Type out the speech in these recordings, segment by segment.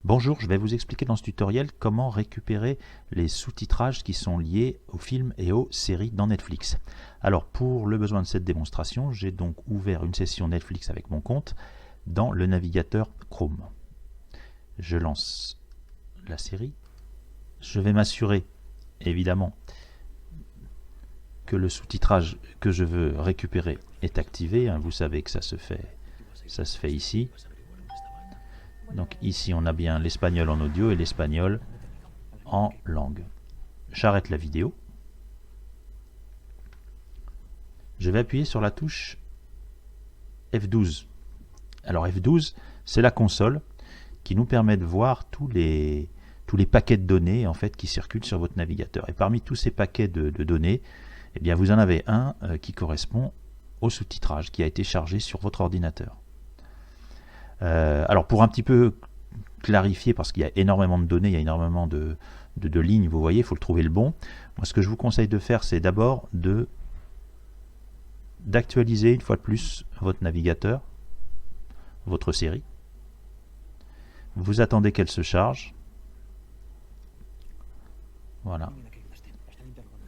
Bonjour, je vais vous expliquer dans ce tutoriel comment récupérer les sous-titrages qui sont liés aux films et aux séries dans Netflix. Alors pour le besoin de cette démonstration, j'ai donc ouvert une session Netflix avec mon compte dans le navigateur Chrome. Je lance la série. Je vais m'assurer évidemment que le sous-titrage que je veux récupérer est activé. Vous savez que ça se fait ici. Donc ici on a bien l'espagnol en audio et l'espagnol en langue. J'arrête la vidéo. Je vais appuyer sur la touche F12. Alors F12, c'est la console qui nous permet de voir tous les paquets de données en fait qui circulent sur votre navigateur. Et parmi tous ces paquets de données, eh bien vous en avez un qui correspond au sous-titrage qui a été chargé sur votre ordinateur. Alors pour un petit peu clarifier, parce qu'il y a énormément de données, il y a énormément de lignes, vous voyez, il faut le trouver le bon. Moi ce que je vous conseille de faire, c'est d'abord d'actualiser une fois de plus votre navigateur, votre série. Vous attendez qu'elle se charge. Voilà.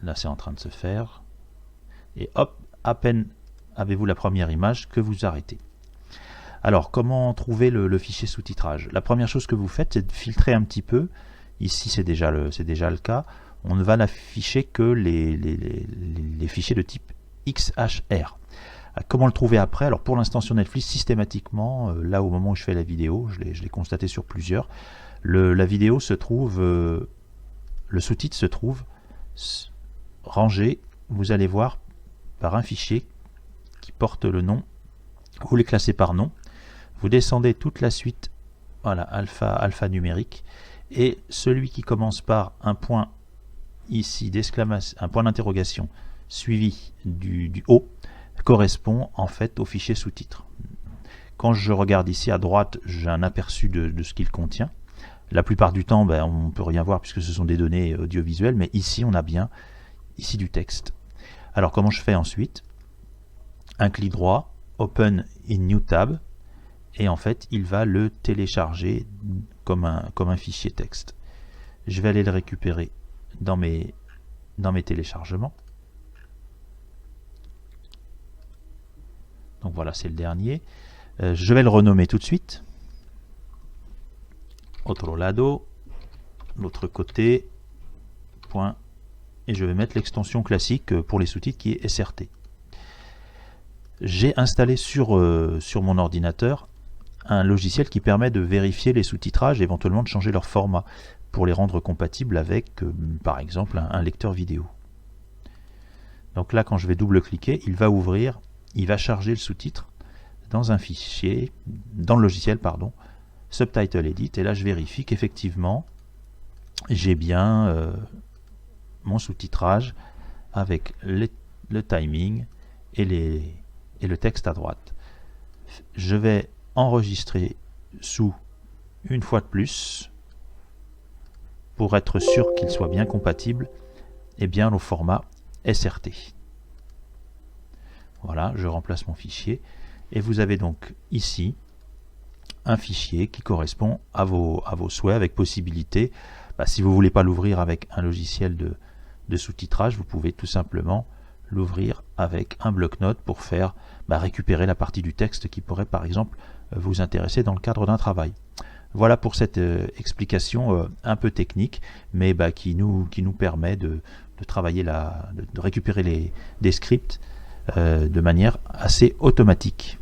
Là c'est en train de se faire. Et hop, à peine avez-vous la première image que vous arrêtez. Alors, comment trouver le fichier sous-titrage? La première chose que vous faites, c'est de filtrer un petit peu. Ici, c'est déjà le cas. On ne va n'afficher que les fichiers de type XHR. Comment le trouver après? Alors, pour l'instant, sur Netflix, systématiquement, là, au moment où je fais la vidéo, je l'ai constaté sur plusieurs, la vidéo se trouve, le sous-titre se trouve rangé, vous allez voir, par un fichier qui porte le nom. Vous les classez par nom. Vous descendez toute la suite, voilà, alphanumérique, et celui qui commence par un point ici d'exclamation, un point d'interrogation suivi du O, correspond en fait au fichier sous-titre. Quand je regarde ici à droite, j'ai un aperçu de ce qu'il contient. La plupart du temps, on ne peut rien voir puisque ce sont des données audiovisuelles, mais ici on a bien ici du texte. Alors comment je fais ensuite? Un clic droit, Open in New Tab, et en fait il va le télécharger comme un fichier texte. Je vais aller le récupérer dans mes téléchargements. Donc voilà, c'est le dernier. Je vais le renommer tout de suite. Otro lado, l'autre côté, point, et je vais mettre l'extension classique pour les sous-titres qui est SRT. J'ai installé sur mon ordinateur un logiciel qui permet de vérifier les sous-titrages et éventuellement de changer leur format pour les rendre compatibles avec, par exemple, un lecteur vidéo. Donc là, quand je vais double-cliquer, il va ouvrir, il va charger le sous-titre dans un fichier, dans le logiciel, pardon, Subtitle Edit, et là je vérifie qu'effectivement, j'ai bien mon sous-titrage avec le timing et le texte à droite. Je vais enregistrer sous une fois de plus pour être sûr qu'il soit bien compatible et bien au format SRT. Voilà, je remplace mon fichier et vous avez donc ici un fichier qui correspond à vos souhaits avec possibilité. Si vous ne voulez pas l'ouvrir avec un logiciel de sous-titrage, vous pouvez tout simplement l'ouvrir avec un bloc-notes pour faire récupérer la partie du texte qui pourrait par exemple vous intéresser dans le cadre d'un travail. Voilà pour cette explication un peu technique, mais qui nous permet de travailler de récupérer des scripts de manière assez automatique.